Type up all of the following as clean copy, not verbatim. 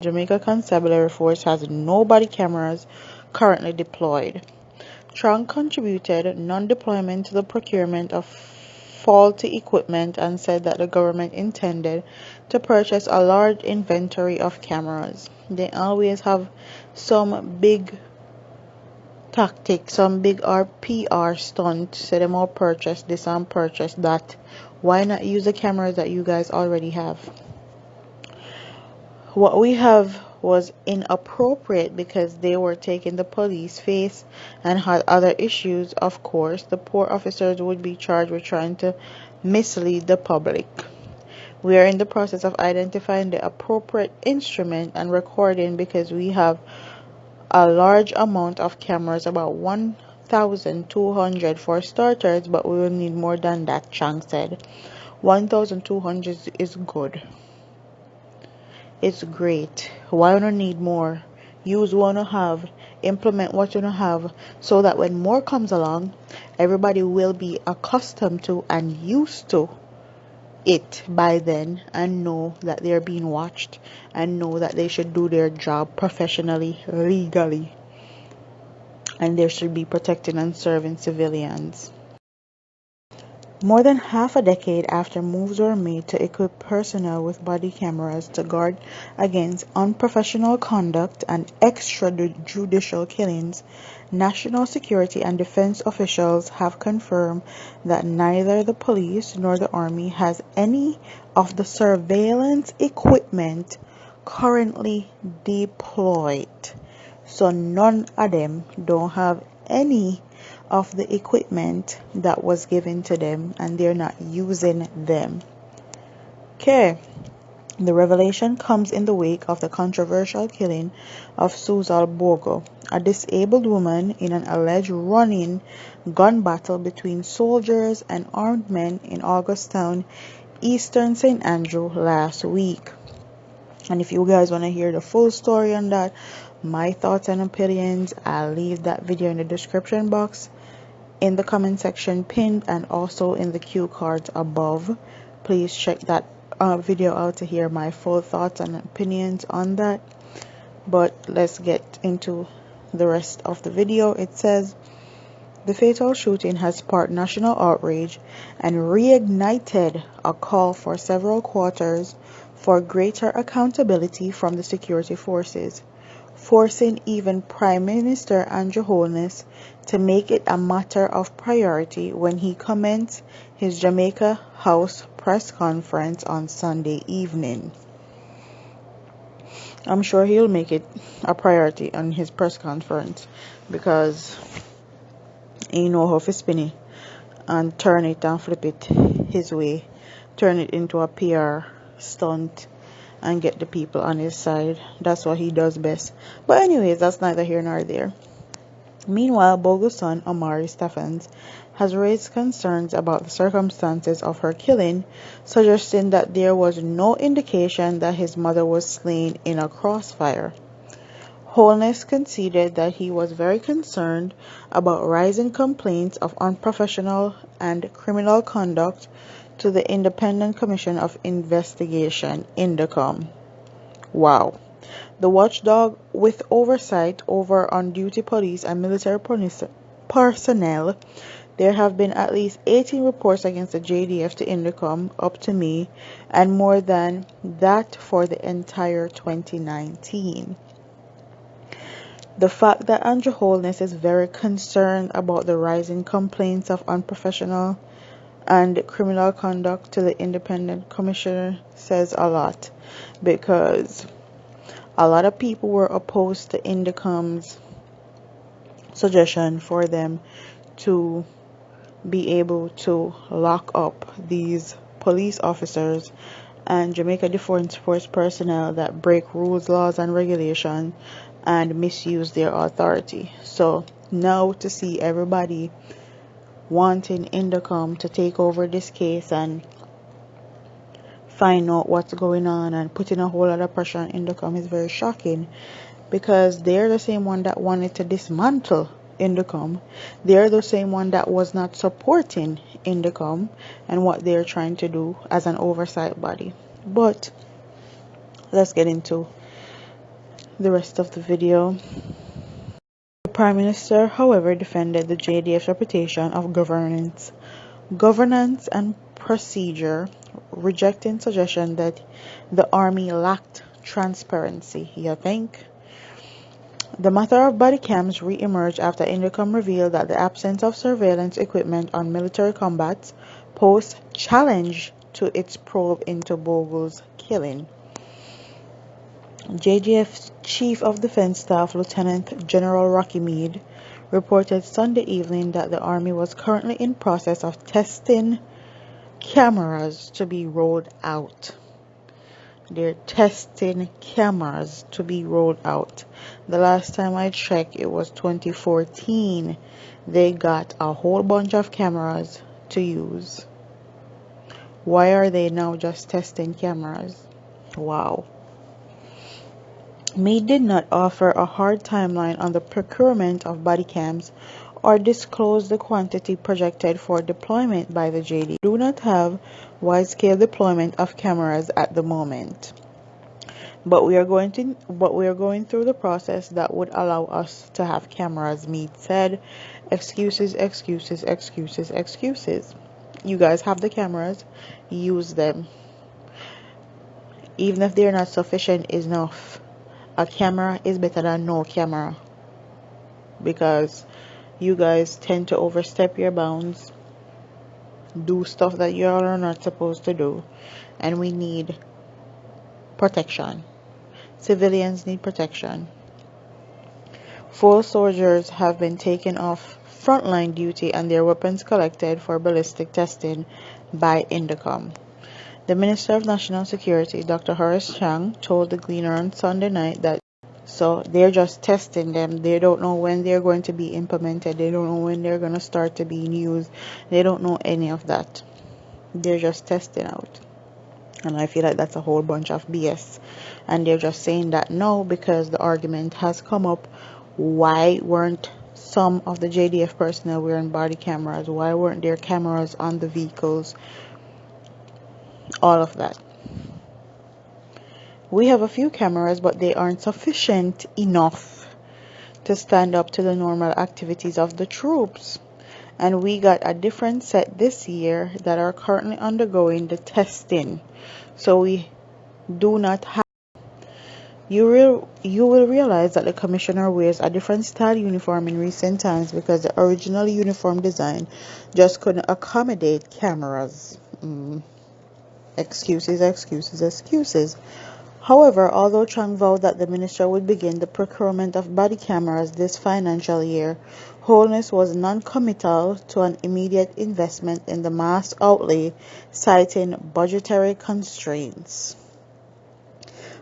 Jamaica Constabulary Force has no body cameras currently deployed. Trong contributed non-deployment to the procurement of faulty equipment and said that the government intended to purchase a large inventory of cameras. They always have some big tactic, some big PR stunt, say them all purchase this and purchase that. Why not use the cameras that you guys already have? What we have was inappropriate because they were taking the police face and had other issues. Of course, the poor officers would be charged with trying to mislead the public. We are in the process of identifying the appropriate instrument and recording because we have a large amount of cameras, about 1,200 for starters, but we will need more than that, Chang said. 1,200 is good. It's great. Why not need more? Use what you have, implement what you have, so that when more comes along, everybody will be accustomed to and used to it by then and know that they're being watched and know that they should do their job professionally, legally, and they should be protecting and serving civilians. More than half a decade after moves were made to equip personnel with body cameras to guard against unprofessional conduct and extrajudicial killings, national security and defense officials have confirmed that neither the police nor the army has any of the surveillance equipment currently deployed. So none of them don't have any of the equipment that was given to them, and they're not using them. Okay. The revelation comes in the wake of the controversial killing of Susan Bogle, a disabled woman, in an alleged run-in gun battle between soldiers and armed men in Augustown, Eastern St. Andrew last week. And if you guys want to hear the full story on that, my thoughts and opinions, I'll leave that video in the description box, in the comment section pinned, and also in the cue cards above. Please check that video out to hear my full thoughts and opinions on that. But let's get into the rest of the video. It says, the fatal shooting has sparked national outrage and reignited a call for several quarters for greater accountability from the security forces, forcing even Prime Minister Andrew Holness to make it a matter of priority when he commenced his Jamaica House press conference on Sunday evening. I'm sure he'll make it a priority on his press conference because he know how to spin it and turn it and flip it his way, turn it into a PR stunt and get the people on his side. That's what he does best. But anyways, that's neither here nor there. Meanwhile, Bogle's son, Omari Stephens, has raised concerns about the circumstances of her killing, suggesting that there was no indication that his mother was slain in a crossfire. Holness conceded that he was very concerned about rising complaints of unprofessional and criminal conduct to the Independent Commission of Investigation, INDECOM. Wow. The watchdog with oversight over on-duty police and military personnel. There have been at least 18 reports against the JDF to INDECOM up to May, and more than that for the entire 2019. The fact that Andrew Holness is very concerned about the rising complaints of unprofessional and criminal conduct to the independent commissioner says a lot, because a lot of people were opposed to INDECOM's suggestion for them to be able to lock up these police officers and Jamaica Defense Force personnel that break rules, laws, and regulations and misuse their authority. So now to see everybody wanting INDECOM to take over this case and find out what's going on and putting a whole lot of pressure on INDECOM is very shocking, because they're the same one that wanted to dismantle INDECOM. They're the same one that was not supporting INDECOM and what they're trying to do as an oversight body. But let's get into the rest of the video. The Prime Minister, however, defended the JDF's reputation of governance and procedure, rejecting suggestion that the army lacked transparency. You think? The matter of body cams re-emerged after Indicom revealed that the absence of surveillance equipment on military combats posed challenge to its probe into Bogle's killing. JDF Chief of Defense Staff Lieutenant General Rocky Meade reported Sunday evening that the Army was currently in process of testing cameras to be rolled out. They're testing cameras to be rolled out. The last time I checked, it was 2014. They got a whole bunch of cameras to use. Why are they now just testing cameras? Wow. Meade did not offer a hard timeline on the procurement of body cams or disclose the quantity projected for deployment by the JD. Do not have wide-scale deployment of cameras at the moment. But we are going through the process that would allow us to have cameras, Meade said. Excuses, excuses, excuses, excuses. You guys have the cameras, use them. Even if they're not sufficient enough. A camera is better than no camera, because you guys tend to overstep your bounds, do stuff that you are not supposed to do, and we need protection. Civilians need protection. 4 soldiers have been taken off frontline duty and their weapons collected for ballistic testing by Indicom. The Minister of National Security, Dr. Horace Chang, told the Gleaner on Sunday night that so they're just testing them. They don't know when they're going to be implemented. They don't know when they're going to start to be used. They don't know any of that. They're just testing out. And I feel like that's a whole bunch of BS. And they're just saying that no, because the argument has come up. Why weren't some of the JDF personnel wearing body cameras? Why weren't there cameras on the vehicles? All of that. We have a few cameras, but they aren't sufficient enough to stand up to the normal activities of the troops. And we got a different set this year that are currently undergoing the testing. So we do not have. You will realize that the commissioner wears a different style uniform in recent times because the original uniform design just couldn't accommodate cameras. Excuses, excuses, excuses. However, although Chang vowed that the minister would begin the procurement of body cameras this financial year, Holness was non-committal to an immediate investment in the mass outlay, citing budgetary constraints.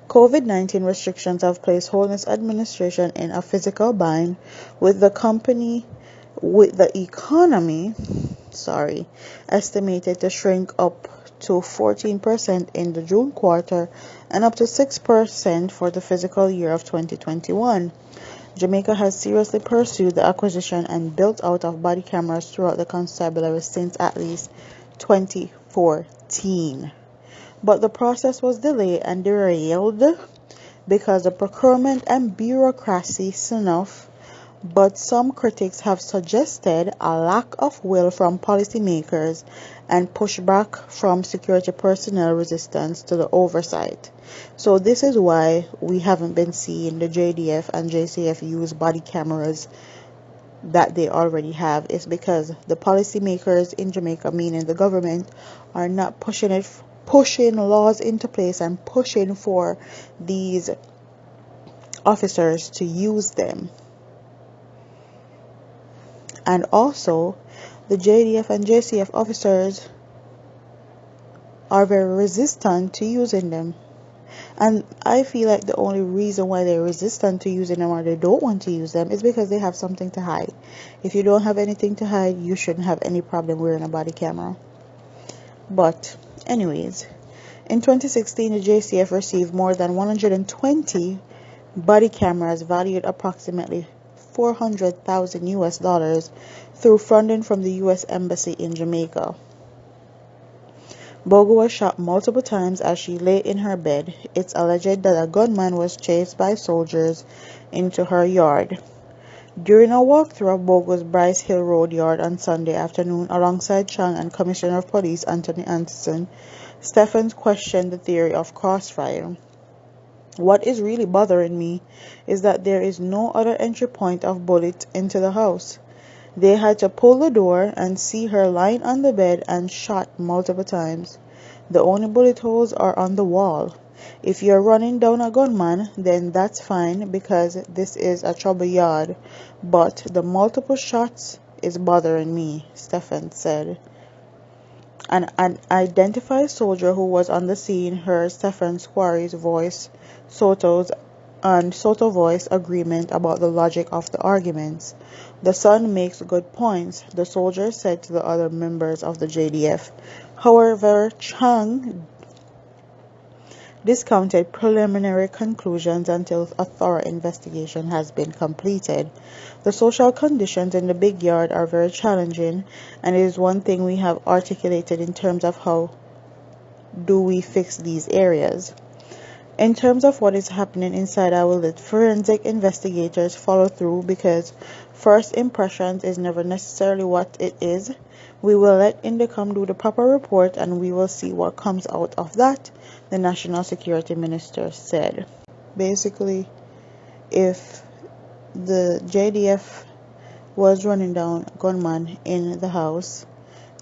COVID-19 restrictions have placed Holness administration in a physical bind, with the economy estimated to shrink up to 14% in the June quarter and up to 6% for the fiscal year of 2021. Jamaica has seriously pursued the acquisition and built out of body cameras throughout the constabulary since at least 2014. But the process was delayed and derailed because of procurement and bureaucracy snuff. But some critics have suggested a lack of will from policymakers and pushback from security personnel resistance to the oversight. So this is why we haven't been seeing the JDF and JCF use body cameras that they already have. It's because the policymakers in Jamaica, meaning the government, are not pushing laws into place and pushing for these officers to use them. And also, the JDF and JCF officers are very resistant to using them. And I feel like the only reason why they're resistant to using them or they don't want to use them is because they have something to hide. If you don't have anything to hide, you shouldn't have any problem wearing a body camera. But anyways, in 2016, the JCF received more than 120 body cameras valued approximately $400,000 through funding from the U.S. Embassy in Jamaica. Bogle was shot multiple times as she lay in her bed. It's alleged that a gunman was chased by soldiers into her yard. During a walkthrough of Bogle's Bryce Hill Road yard on Sunday afternoon alongside Chang and Commissioner of Police Anthony Anderson, Stephens questioned the theory of crossfire. What is really bothering me is that there is no other entry point of bullets into the house. They had to pull the door and see her lying on the bed and shot multiple times. The only bullet holes are on the wall. If you're running down a gunman, then that's fine because this is a trouble yard, but the multiple shots is bothering me, Stephens said. An unidentified soldier who was on the scene heard Stephens' quarry's voice, Soto voiced agreement about the logic of the arguments. The son makes good points, the soldier said to the other members of the JDF. However, Chang discounted preliminary conclusions until a thorough investigation has been completed. The social conditions in the big yard are very challenging, and it is one thing we have articulated in terms of how do we fix these areas. In terms of what is happening inside, I will let forensic investigators follow through because first impressions is never necessarily what it is. We will let Indicom do the proper report and we will see what comes out of that, the National Security Minister said. Basically, if the JDF was running down gunman in the house,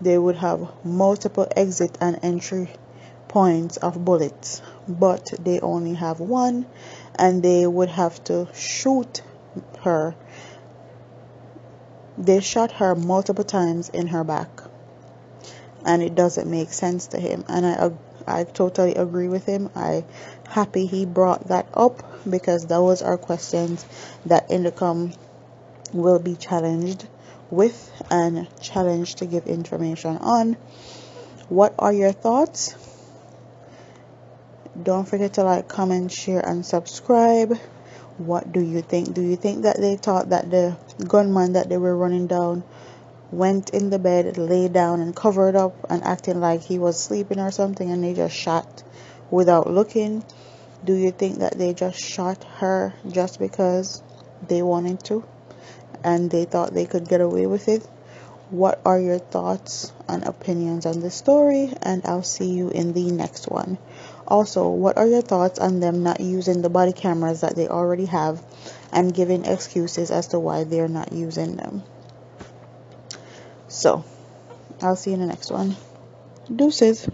they would have multiple exit and entry points of bullets, but they only have one, and they would have to shoot her. They shot her multiple times in her back, and it doesn't make sense to him, and I totally agree with him. I happy he brought that up because those are questions that Indicom will be challenged with and challenged to give information on. What are your thoughts? Don't forget to like, comment, share, and subscribe. What do you think? Do you think that they thought that the gunman that they were running down went in the bed, lay down, and covered up and acting like he was sleeping or something, and they just shot without looking? Do you think that they just shot her just because they wanted to and they thought they could get away with it? What are your thoughts and opinions on this story? And I'll see you in the next one. Also, what are your thoughts on them not using the body cameras that they already have and giving excuses as to why they're not using them? So, I'll see you in the next one. Deuces.